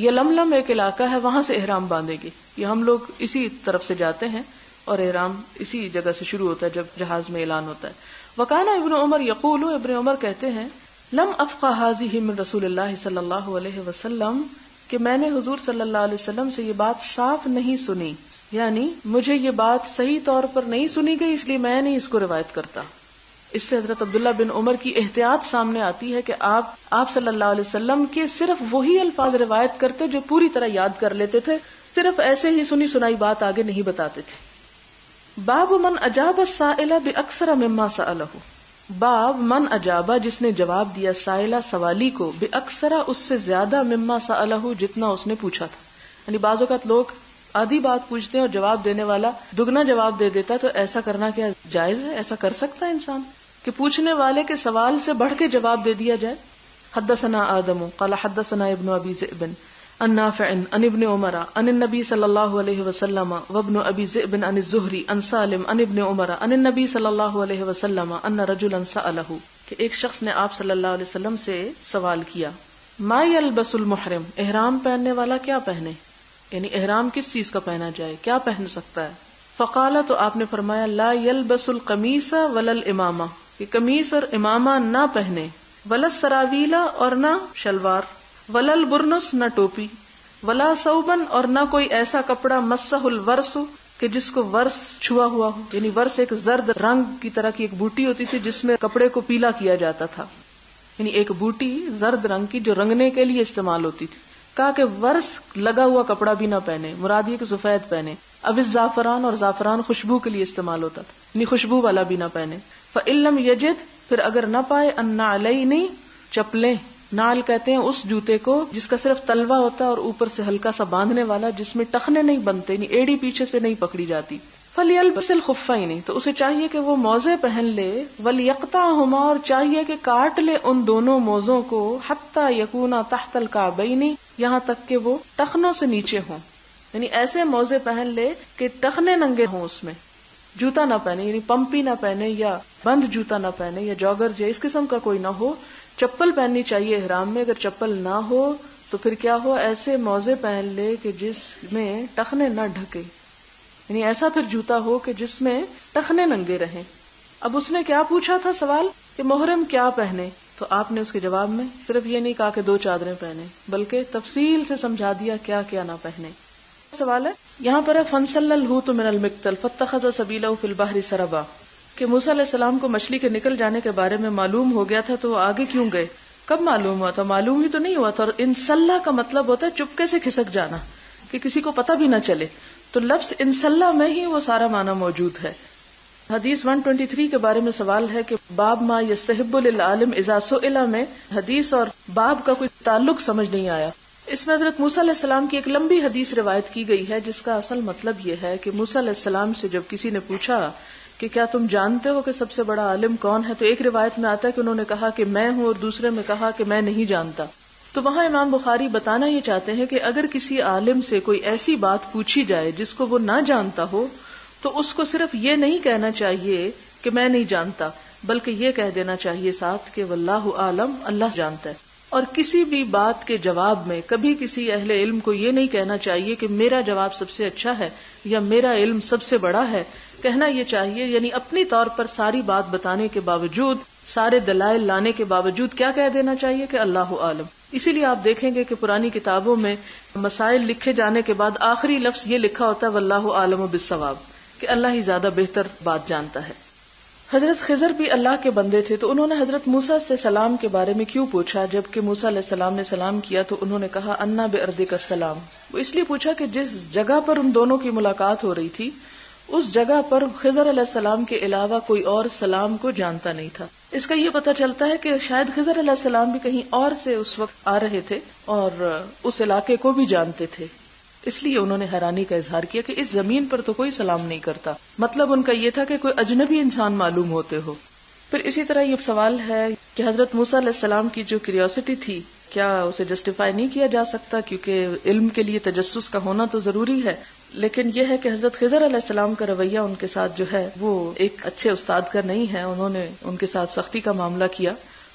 یلملم ایک علاقہ ہے وہاں سے احرام باندھیں گے. یہ ہم لوگ اسی طرف سے جاتے ہیں اور احرام اسی جگہ سے شروع ہوتا ہے جب جہاز میں اعلان ہوتا ہے. وکانا ابن عمر یقول، ابن عمر کہتے ہیں، لم افقہ هذه من رسول اللہ صلی اللہ علیہ وسلم، کہ میں نے حضور صلی اللہ علیہ وسلم سے یہ بات صاف نہیں سنی، یعنی مجھے یہ بات صحیح طور پر نہیں سنی گئی، اس لیے میں نہیں اس کو روایت کرتا. اس سے حضرت عبداللہ بن عمر کی احتیاط سامنے آتی ہے کہ آپ صلی اللہ علیہ وسلم کے صرف وہی الفاظ روایت کرتے جو پوری طرح یاد کر لیتے تھے، صرف ایسے ہی سنی سنائی بات آگے نہیں بتاتے تھے. باب من اجاب السائل باکثر مما سألہ، باب من اجابہ، جس نے جواب دیا، سائلہ سوالی کو، بے اکثرا اس سے زیادہ، مما سألہ جتنا اس نے پوچھا تھا. یعنی بعض اوقات لوگ آدھی بات پوچھتے ہیں اور جواب دینے والا دگنا جواب دے دیتا ہے، تو ایسا کرنا کیا جائز ہے؟ ایسا کر سکتا ہے انسان کہ پوچھنے والے کے سوال سے بڑھ کے جواب دے دیا جائے؟ حدثنا آدم قال حدثنا ابن ابی ذئب عن نافع عن ابن عمر عن النبي صلی اللہ علیہ وسلم وابن ابی ذئب عن الزہری عن سالم عن ابن عمر عن النبي صلی اللہ علیہ وسلم ان رجلا سألہ، کہ ایک شخص نے آپ صلی اللہ علیہ وسلم سے سوال کیا، ما یلبس المحرم، احرام پہننے والا کیا پہنے، یعنی احرام کس چیز کا پہنا جائے، کیا پہن سکتا ہے؟ فقال، تو آپ نے فرمایا، لا یلبس القمیص ولا الامامہ، کہ قمیص اور امامہ نہ پہنے، ولا السراویل اور نہ شلوار، ولا البرنس نہ ٹوپی، ولا ثوبن اور نہ کوئی ایسا کپڑا، مسہ الورس کہ جس کو ورس چھوا ہوا ہو، یعنی ورس ایک زرد رنگ کی طرح کی ایک بوٹی ہوتی تھی جس میں کپڑے کو پیلا کیا جاتا تھا، یعنی ایک بوٹی زرد رنگ کی جو رنگنے کے لیے استعمال ہوتی تھی. کہا کہ ورس لگا ہوا کپڑا بھی نہ پہنے، مراد یہ کہ سفید پہنے. اب اس زعفران، اور زعفران خوشبو کے لیے استعمال ہوتا تھا، یعنی خوشبو والا بھی نہ پہنے. فَإِن لَّمْ يَجِدْ، پھر اگر نہ پائے، النَّعْلَيْنِ، چپلیں. نال کہتے ہیں اس جوتے کو جس کا صرف تلوا ہوتا ہے اور اوپر سے ہلکا سا باندھنے والا، جس میں ٹخنے نہیں بنتے، یعنی ایڑی پیچھے سے نہیں پکڑی جاتی. فَلْيَلْبَسِ الْخُفَّيْنِ، تو اسے چاہیے کہ وہ موزے پہن لے. وَلْيَقْطَعْهُمَا، اور چاہیے کہ کاٹ لے ان دونوں موزوں کو. حَتَّى يَكُونَا تَحْتَ الْكَعْبَيْنِ، یہاں تک کہ وہ ٹخنوں سے نیچے ہوں، یعنی ایسے موزے پہن لے کہ ٹخنے ننگے ہوں اس میں. جوتا نہ پہنے، یعنی پمپی نہ پہنے یا بند جوتا نہ پہنے یا جاگر یا اس قسم کا کوئی نہ ہو. چپل پہننی چاہیے احرام میں، اگر چپل نہ ہو تو پھر کیا ہو، ایسے موزے پہن لے کہ جس میں ٹخنے نہ ڈھکے، یعنی ایسا پھر جوتا ہو کہ جس میں ٹخنے ننگے رہیں. اب اس نے کیا پوچھا تھا سوال کہ محرم کیا پہنے، تو آپ نے اس کے جواب میں صرف یہ نہیں کہا کہ 2 چادریں پہنے، بلکہ تفصیل سے سمجھا دیا کیا کیا نہ پہنے. سوال ہے یہاں پر ہے فَانْسَلَّ الْحُوتُ مِنَ الْمِقْتَلِ فَاتَّخَذَ سَبِيلَهُ فِي الْبَحْرِ سَرَبًا، کہ موسیٰ علیہ السلام کو مچھلی کے نکل جانے کے بارے میں معلوم ہو گیا تھا تو وہ آگے کیوں گئے؟ کب معلوم ہوا تھا؟ معلوم ہی تو نہیں ہوا تھا. اور انسلّہ کا مطلب ہوتا ہے چپکے سے کھسک جانا، کہ کسی کو پتہ بھی نہ چلے. تو لفظ انسلّہ میں ہی وہ سارا معنی موجود ہے. حدیث 123 کے بارے میں سوال ہے کہ باب ما یستحب للعالم اذا سئل میں حدیث اور باب کا کوئی تعلق سمجھ نہیں آیا. اس میں حضرت موسیٰ علیہ السلام کی ایک لمبی حدیث روایت کی گئی ہے جس کا اصل مطلب یہ ہے کہ موسیٰ علیہ السلام سے جب کسی نے پوچھا کہ کیا تم جانتے ہو کہ سب سے بڑا عالم کون ہے، تو ایک روایت میں آتا ہے کہ انہوں نے کہا کہ میں ہوں، اور دوسرے میں کہا کہ میں نہیں جانتا. تو وہاں امام بخاری بتانا یہ چاہتے ہیں کہ اگر کسی عالم سے کوئی ایسی بات پوچھی جائے جس کو وہ نہ جانتا ہو تو اس کو صرف یہ نہیں کہنا چاہیے کہ میں نہیں جانتا، بلکہ یہ کہہ دینا چاہیے ساتھ کہ واللہ عالم، اللہ جانتا ہے. اور کسی بھی بات کے جواب میں کبھی کسی اہل علم کو یہ نہیں کہنا چاہیے کہ میرا جواب سب سے اچھا ہے یا میرا علم سب سے بڑا ہے. کہنا یہ چاہیے، یعنی اپنی طور پر ساری بات بتانے کے باوجود، سارے دلائل لانے کے باوجود کیا کہہ دینا چاہیے کہ اللہ عالم. اسی لیے آپ دیکھیں گے کہ پرانی کتابوں میں مسائل لکھے جانے کے بعد آخری لفظ یہ لکھا ہوتا ہے واللہ عالم بالصواب، کہ اللہ ہی زیادہ بہتر بات جانتا ہے. حضرت خضر بھی اللہ کے بندے تھے، تو انہوں نے حضرت موسیٰ سے سلام کے بارے میں کیوں پوچھا؟ جبکہ موسیٰ علیہ السلام نے سلام کیا تو انہوں نے کہا انا بأرضک السلام. وہ اس لیے پوچھا کہ جس جگہ پر ان دونوں کی ملاقات ہو رہی تھی اس جگہ پر خضر علیہ السلام کے علاوہ کوئی اور سلام کو جانتا نہیں تھا. اس کا یہ پتہ چلتا ہے کہ شاید خضر علیہ السلام بھی کہیں اور سے اس وقت آ رہے تھے اور اس علاقے کو بھی جانتے تھے، اس لیے انہوں نے حیرانی کا اظہار کیا کہ اس زمین پر تو کوئی سلام نہیں کرتا. مطلب ان کا یہ تھا کہ کوئی اجنبی انسان معلوم ہوتے ہو. پھر اسی طرح یہ سوال ہے کہ حضرت موسیٰ علیہ السلام کی جو کیوریوسٹی تھی کیا اسے جسٹیفائی نہیں کیا جا سکتا، کیونکہ علم کے لیے تجسس کا ہونا تو ضروری ہے. لیکن یہ ہے کہ حضرت خضر علیہ السلام کا رویہ ان کے ساتھ جو ہے وہ ایک اچھے استاد کا نہیں ہے، انہوں نے ان کے ساتھ سختی کا معاملہ کیا.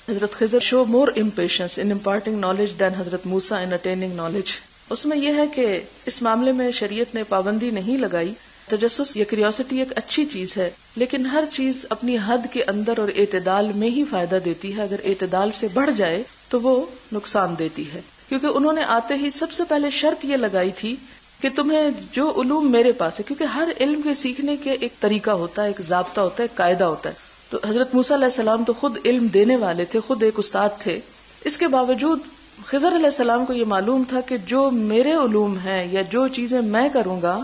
حضرت خضر شو مور امپیشنس ان امپارٹنگ نالج دین حضرت موسیٰ ان اٹیننگ نالج. اس میں یہ ہے کہ اس معاملے میں شریعت نے پابندی نہیں لگائی. تجسس یا کیوریوسٹی ایک اچھی چیز ہے، لیکن ہر چیز اپنی حد کے اندر اور اعتدال میں ہی فائدہ دیتی ہے. اگر اعتدال سے بڑھ جائے تو وہ نقصان دیتی ہے. کیونکہ انہوں نے آتے ہی سب سے پہلے شرط یہ لگائی تھی کہ تمہیں جو علوم میرے پاس ہے، کیونکہ ہر علم کے سیکھنے کے ایک طریقہ ہوتا ہے، ایک ضابطہ ہوتا ہے، ایک قاعدہ ہوتا ہے. تو حضرت موسیٰ علیہ السلام تو خود علم دینے والے تھے، خود ایک استاد تھے. اس کے باوجود خضر علیہ السلام کو یہ معلوم تھا کہ جو میرے علوم ہیں یا جو چیزیں میں کروں گا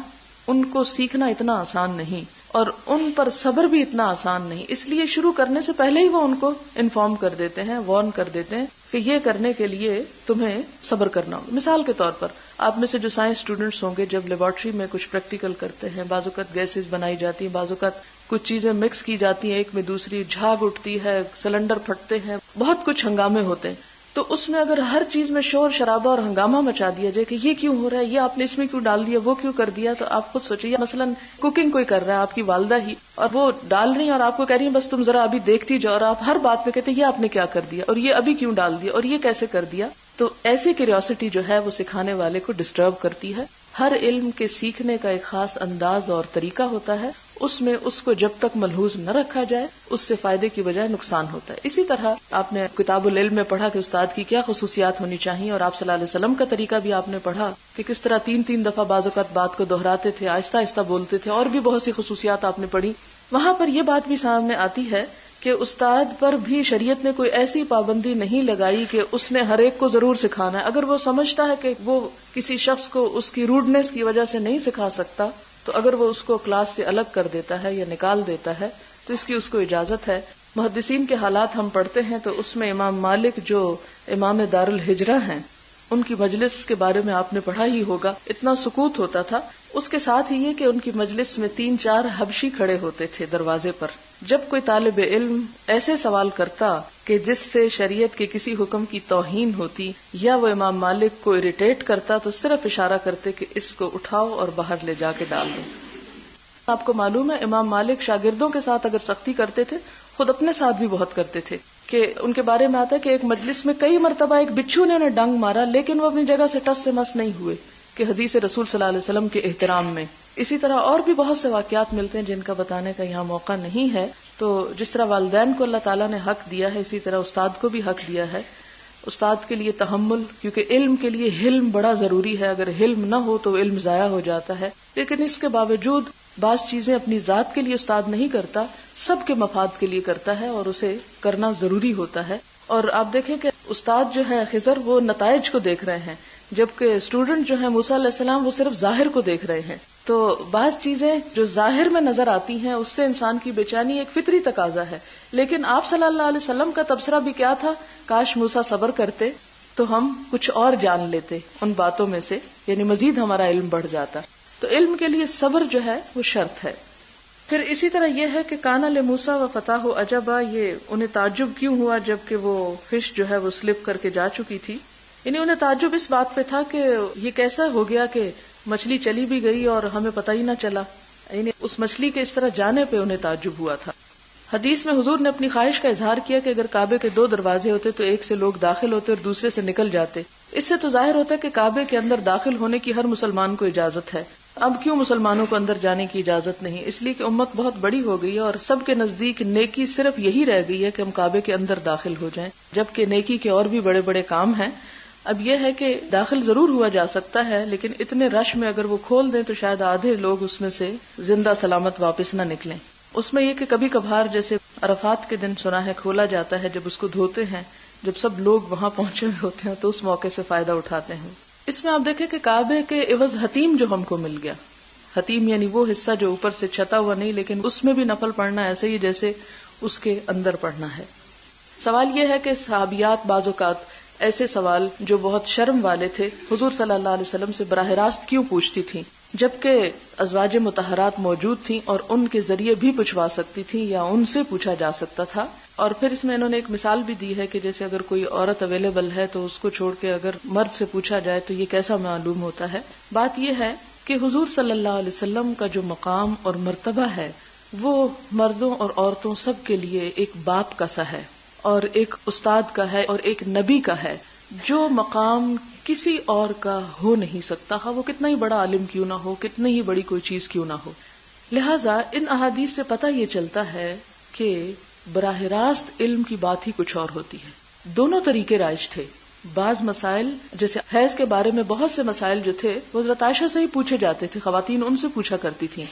ان کو سیکھنا اتنا آسان نہیں. اور ان پر صبر بھی اتنا آسان نہیں، اس لیے شروع کرنے سے پہلے ہی وہ ان کو انفارم کر دیتے ہیں، وارن کر دیتے ہیں کہ یہ کرنے کے لیے تمہیں صبر کرنا ہوگا. مثال کے طور پر آپ میں سے جو سائنس اسٹوڈنٹس ہوں گے، جب لیبارٹری میں کچھ پریکٹیکل کرتے ہیں، بعض اوقات گیسز بنائی جاتی ہیں، بعض اوقات کچھ چیزیں مکس کی جاتی ہیں ایک میں دوسری، جھاگ اٹھتی ہے، سلنڈر پھٹتے ہیں، بہت کچھ ہنگامے ہوتے ہیں. تو اس میں اگر ہر چیز میں شور شرابہ اور ہنگامہ مچا دیا جائے کہ یہ کیوں ہو رہا ہے، یہ آپ نے اس میں کیوں ڈال دیا، وہ کیوں کر دیا، تو آپ خود سوچیے. مثلا کوکنگ کوئی کر رہا ہے، آپ کی والدہ ہی، اور وہ ڈال رہی ہیں اور آپ کو کہہ رہی ہیں بس تم ذرا ابھی دیکھتی جاؤ، اور آپ ہر بات میں کہتے ہیں یہ آپ نے کیا کر دیا، اور یہ ابھی کیوں ڈال دیا، اور یہ کیسے کر دیا. تو ایسی کیوریوسٹی جو ہے وہ سکھانے والے کو ڈسٹرب کرتی ہے. ہر علم کے سیکھنے کا ایک خاص انداز اور طریقہ ہوتا ہے، اس میں اس کو جب تک ملحوظ نہ رکھا جائے اس سے فائدے کی بجائے نقصان ہوتا ہے. اسی طرح آپ نے کتاب العلم میں پڑھا کہ استاد کی کیا خصوصیات ہونی چاہیے، اور آپ صلی اللہ علیہ وسلم کا طریقہ بھی آپ نے پڑھا کہ کس طرح 3 دفعہ بعض اوقات بات کو دہراتے تھے، آہستہ آہستہ بولتے تھے، اور بھی بہت سی خصوصیات آپ نے پڑھی. وہاں پر یہ بات بھی سامنے آتی ہے کہ استاد پر بھی شریعت نے کوئی ایسی پابندی نہیں لگائی کہ اس نے ہر ایک کو ضرور سکھانا ہے. اگر وہ سمجھتا ہے کہ وہ کسی شخص کو اس کی روڈنس کی وجہ سے نہیں سکھا سکتا، تو اگر وہ اس کو کلاس سے الگ کر دیتا ہے یا نکال دیتا ہے تو اس کی اس کو اجازت ہے. محدثین کے حالات ہم پڑھتے ہیں تو اس میں امام مالک جو امام دار الہجرہ ہیں، ان کی مجلس کے بارے میں آپ نے پڑھا ہی ہوگا، اتنا سکوت ہوتا تھا. اس کے ساتھ ہی یہ کہ ان کی مجلس میں 3-4 حبشی کھڑے ہوتے تھے دروازے پر. جب کوئی طالب علم ایسے سوال کرتا کہ جس سے شریعت کے کسی حکم کی توہین ہوتی یا وہ امام مالک کو اریٹیٹ کرتا، تو صرف اشارہ کرتے کہ اس کو اٹھاؤ اور باہر لے جا کے ڈال دو. آپ کو معلوم ہے امام مالک شاگردوں کے ساتھ اگر سختی کرتے تھے، خود اپنے ساتھ بھی بہت کرتے تھے. کہ ان کے بارے میں آتا ہے کہ ایک مجلس میں کئی مرتبہ ایک بچھو نے انہیں ڈنگ مارا، لیکن وہ اپنی جگہ سے ٹس سے مس نہیں ہوئے، کہ حدیث رسول صلی اللہ علیہ وسلم کے احترام میں. اسی طرح اور بھی بہت سے واقعات ملتے ہیں جن کا بتانے کا یہاں موقع نہیں ہے. تو جس طرح والدین کو اللہ تعالیٰ نے حق دیا ہے، اسی طرح استاد کو بھی حق دیا ہے. استاد کے لیے تحمل، کیونکہ علم کے لیے حلم بڑا ضروری ہے. اگر حلم نہ ہو تو علم ضائع ہو جاتا ہے. لیکن اس کے باوجود بعض چیزیں اپنی ذات کے لیے استاد نہیں کرتا، سب کے مفاد کے لیے کرتا ہے، اور اسے کرنا ضروری ہوتا ہے. اور آپ دیکھیں کہ استاد جو ہے خضر وہ نتائج کو دیکھ رہے ہیں، جبکہ اسٹوڈنٹ جو ہے موسیٰ علیہ السلام وہ صرف ظاہر کو دیکھ رہے ہیں. تو بعض چیزیں جو ظاہر میں نظر آتی ہیں اس سے انسان کی بے چینی ایک فطری تقاضا ہے. لیکن آپ صلی اللہ علیہ وسلم کا تبصرہ بھی کیا تھا؟ کاش موسیٰ صبر کرتے تو ہم کچھ اور جان لیتے ان باتوں میں سے، یعنی مزید ہمارا علم بڑھ جاتا. تو علم کے لیے صبر جو ہے وہ شرط ہے. پھر اسی طرح یہ ہے کہ کانا لموسیٰ و فتح عجبا، یہ انہیں تعجب کیوں ہوا جبکہ وہ فش جو ہے وہ سلپ کر کے جا چکی تھی. یعنی انہیں تعجب اس بات پہ تھا کہ یہ کیسا ہو گیا کہ مچھلی چلی بھی گئی اور ہمیں پتہ ہی نہ چلا. یعنی اس مچھلی کے اس طرح جانے پہ انہیں تعجب ہوا تھا. حدیث میں حضور نے اپنی خواہش کا اظہار کیا کہ اگر کعبے کے 2 دروازے ہوتے تو ایک سے لوگ داخل ہوتے اور دوسرے سے نکل جاتے. اس سے تو ظاہر ہوتا ہے کہ کعبے کے اندر داخل ہونے کی ہر مسلمان کو اجازت ہے. اب کیوں مسلمانوں کو اندر جانے کی اجازت نہیں؟ اس لیے کہ امت بہت بڑی ہو گئی ہے اور سب کے نزدیک نیکی صرف یہی رہ گئی ہے کہ ہم کعبے کے اندر داخل ہو جائیں، جبکہ نیکی کے اور بھی بڑے بڑے کام ہیں. اب یہ ہے کہ داخل ضرور ہوا جا سکتا ہے، لیکن اتنے رش میں اگر وہ کھول دیں تو شاید آدھے لوگ اس میں سے زندہ سلامت واپس نہ نکلیں. اس میں یہ کہ کبھی کبھار جیسے عرفات کے دن سنا ہے کھولا جاتا ہے، جب اس کو دھوتے ہیں، جب سب لوگ وہاں پہنچے ہوئے ہوتے ہیں تو اس موقع سے فائدہ اٹھاتے ہیں. اس میں آپ دیکھیں کہ کعبے کے عوض حتیم جو ہم کو مل گیا. حتیم یعنی وہ حصہ جو اوپر سے چھتا ہوا نہیں، لیکن اس میں بھی نفل پڑھنا ایسے ہی جیسے اس کے اندر پڑھنا ہے. سوال یہ ہے کہ صحابیات بعض اوقات ایسے سوال جو بہت شرم والے تھے حضور صلی اللہ علیہ وسلم سے براہ راست کیوں پوچھتی تھیں، جبکہ ازواج مطہرات موجود تھیں اور ان کے ذریعے بھی پوچھوا سکتی تھیں یا ان سے پوچھا جا سکتا تھا. اور پھر اس میں انہوں نے ایک مثال بھی دی ہے کہ جیسے اگر کوئی عورت اویلیبل ہے تو اس کو چھوڑ کے اگر مرد سے پوچھا جائے تو یہ کیسا معلوم ہوتا ہے. بات یہ ہے کہ حضور صلی اللہ علیہ وسلم کا جو مقام اور مرتبہ ہے وہ مردوں اور عورتوں سب کے لیے ایک باپ کا سا ہے اور ایک استاد کا ہے اور ایک نبی کا ہے، جو مقام کسی اور کا ہو نہیں سکتا، ہاں وہ کتنا ہی بڑا عالم کیوں نہ ہو، کتنی ہی بڑی کوئی چیز کیوں نہ ہو. لہٰذا ان احادیث سے پتہ یہ چلتا ہے کہ براہ راست علم کی بات ہی کچھ اور ہوتی ہے. دونوں طریقے رائج تھے. بعض مسائل جیسے حیض کے بارے میں بہت سے مسائل جو تھے وہ حضرت عائشہ سے ہی پوچھے جاتے تھے، خواتین ان سے پوچھا کرتی تھیں.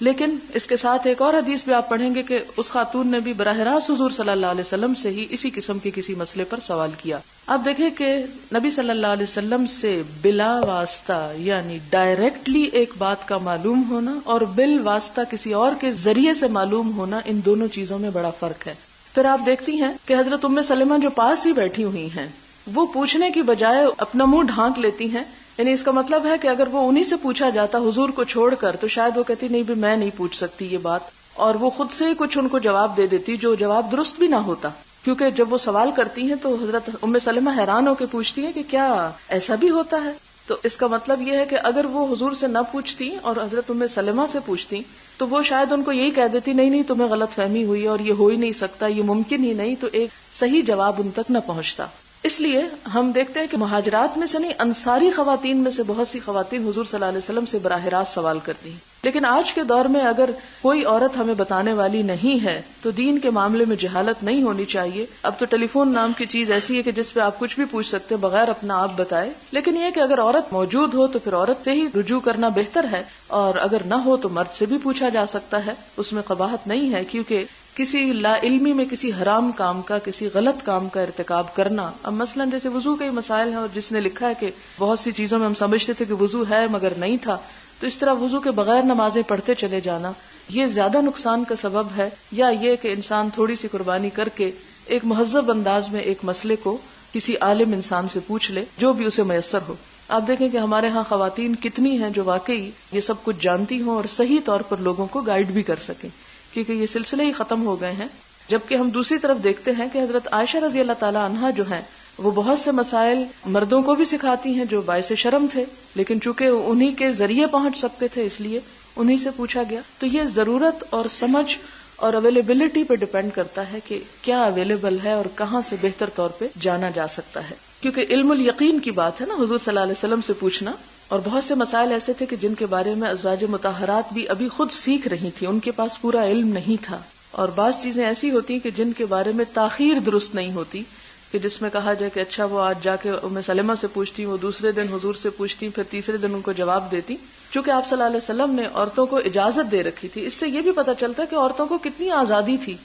لیکن اس کے ساتھ ایک اور حدیث بھی آپ پڑھیں گے کہ اس خاتون نے بھی براہ راست حضور صلی اللہ علیہ وسلم سے ہی اسی قسم کے کسی مسئلے پر سوال کیا. آپ دیکھیں کہ نبی صلی اللہ علیہ وسلم سے بلا واسطہ یعنی ڈائریکٹلی ایک بات کا معلوم ہونا اور بال واسطہ کسی اور کے ذریعے سے معلوم ہونا، ان دونوں چیزوں میں بڑا فرق ہے. پھر آپ دیکھتی ہیں کہ حضرت ام سلمہ جو پاس ہی بیٹھی ہوئی ہیں وہ پوچھنے کی بجائے اپنا منہ ڈھانک لیتی ہیں. یعنی اس کا مطلب ہے کہ اگر وہ انہی سے پوچھا جاتا حضور کو چھوڑ کر تو شاید وہ کہتی نہیں بھی میں نہیں پوچھ سکتی یہ بات، اور وہ خود سے ہی کچھ ان کو جواب دے دیتی جو جواب درست بھی نہ ہوتا. کیونکہ جب وہ سوال کرتی ہیں تو حضرت ام سلمہ حیران ہو کے پوچھتی ہیں کہ کیا ایسا بھی ہوتا ہے؟ تو اس کا مطلب یہ ہے کہ اگر وہ حضور سے نہ پوچھتی اور حضرت ام سلمہ سے پوچھتی تو وہ شاید ان کو یہی کہہ دیتی نہیں تمہیں غلط فہمی ہوئی اور یہ ہو ہی نہیں سکتا، یہ ممکن ہی نہیں، تو ایک صحیح جواب ان تک نہ پہنچتا. اس لیے ہم دیکھتے ہیں کہ مہاجرات میں سے نہیں، انصاری خواتین میں سے بہت سی خواتین حضور صلی اللہ علیہ وسلم سے براہ راست سوال کرتی ہیں. لیکن آج کے دور میں اگر کوئی عورت ہمیں بتانے والی نہیں ہے تو دین کے معاملے میں جہالت نہیں ہونی چاہیے. اب تو ٹیلی فون نام کی چیز ایسی ہے کہ جس پہ آپ کچھ بھی پوچھ سکتے ہیں بغیر اپنا آپ بتائے. لیکن یہ کہ اگر عورت موجود ہو تو پھر عورت سے ہی رجوع کرنا بہتر ہے، اور اگر نہ ہو تو مرد سے بھی پوچھا جا سکتا ہے، اس میں قباحت نہیں ہے. کیونکہ کسی لا علمی میں کسی حرام کام کا، کسی غلط کام کا ارتکاب کرنا، اب مثلا جیسے وضو کے مسائل ہیں اور جس نے لکھا ہے کہ بہت سی چیزوں میں ہم سمجھتے تھے کہ وضو ہے مگر نہیں تھا، تو اس طرح وضو کے بغیر نمازیں پڑھتے چلے جانا یہ زیادہ نقصان کا سبب ہے. یا یہ کہ انسان تھوڑی سی قربانی کر کے ایک مہذب انداز میں ایک مسئلے کو کسی عالم انسان سے پوچھ لے جو بھی اسے میسر ہو. آپ دیکھیں کہ ہمارے ہاں خواتین کتنی ہیں جو واقعی یہ سب کچھ جانتی ہوں اور صحیح طور پر لوگوں کو گائیڈ بھی کر سکیں، کیونکہ یہ سلسلے ہی ختم ہو گئے ہیں. جبکہ ہم دوسری طرف دیکھتے ہیں کہ حضرت عائشہ رضی اللہ تعالی عنہا جو ہیں وہ بہت سے مسائل مردوں کو بھی سکھاتی ہیں جو باعث شرم تھے، لیکن چونکہ انہی کے ذریعے پہنچ سکتے تھے اس لیے انہی سے پوچھا گیا. تو یہ ضرورت اور سمجھ اور اویلیبلٹی پہ ڈیپینڈ کرتا ہے کہ کیا اویلیبل ہے اور کہاں سے بہتر طور پہ جانا جا سکتا ہے. کیونکہ علم الیقین کی بات ہے نا حضور صلی اللہ علیہ وسلم سے پوچھنا. اور بہت سے مسائل ایسے تھے کہ جن کے بارے میں ازواج مطہرات بھی ابھی خود سیکھ رہی تھی، ان کے پاس پورا علم نہیں تھا. اور بعض چیزیں ایسی ہوتی کہ جن کے بارے میں تاخیر درست نہیں ہوتی، کہ جس میں کہا جائے کہ اچھا وہ آج جا کے ام سلمہ سے پوچھتی، وہ دوسرے دن حضور سے پوچھتی، پھر تیسرے دن ان کو جواب دیتی. چونکہ آپ صلی اللہ علیہ وسلم نے عورتوں کو اجازت دے رکھی تھی. اس سے یہ بھی پتہ چلتا ہے کہ عورتوں کو کتنی آزادی تھی.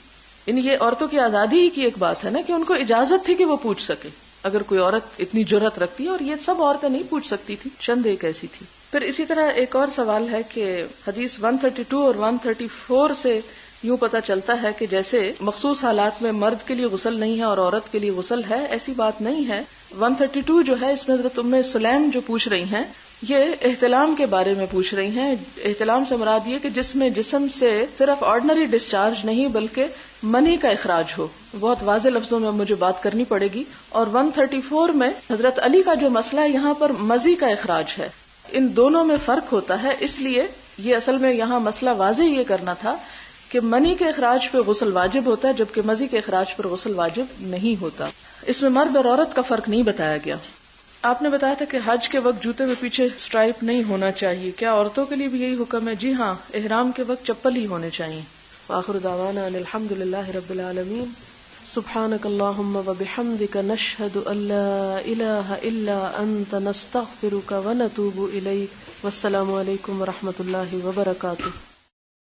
یعنی یہ عورتوں کی آزادی ہی کی ایک بات ہے نا کہ ان کو اجازت تھی کہ وہ پوچھ سکے. اگر کوئی عورت اتنی جرأت رکھتی ہے، اور یہ سب عورتیں نہیں پوچھ سکتی تھی، چند ایک ایسی تھی. پھر اسی طرح ایک اور سوال ہے کہ حدیث 132 اور 134 سے یوں پتہ چلتا ہے کہ جیسے مخصوص حالات میں مرد کے لیے غسل نہیں ہے اور عورت کے لیے غسل ہے، ایسی بات نہیں ہے. 132 جو ہے اس میں حضرت ام سلیم جو پوچھ رہی ہیں یہ احتلام کے بارے میں پوچھ رہی ہیں. احتلام سے مراد یہ کہ جس میں جسم سے صرف آرڈنری ڈسچارج نہیں بلکہ منی کا اخراج ہو. بہت واضح لفظوں میں مجھے بات کرنی پڑے گی. اور 134 میں حضرت علی کا جو مسئلہ ہے یہاں پر مزی کا اخراج ہے. ان دونوں میں فرق ہوتا ہے، اس لیے یہ اصل میں یہاں مسئلہ واضح یہ کرنا تھا کہ منی کے اخراج پہ غسل واجب ہوتا ہے جبکہ مزی کے اخراج پر غسل واجب نہیں ہوتا. اس میں مرد اور عورت کا فرق نہیں بتایا گیا. آپ نے بتایا تھا کہ حج کے وقت جوتے میں پیچھے اسٹرائپ نہیں ہونا چاہیے، کیا عورتوں کے لیے بھی یہی حکم ہے؟ جی ہاں، احرام کے وقت چپل ہی ہونے چاہیے. وآخر دعوانا ان الحمد للہ رب العالمین. سبحانک اللہم وبحمدک نشہد ان لا الہ الا انت نستغفرک ونتوب الیک. والسلام علیکم ورحمۃ اللہ وبرکاتہ.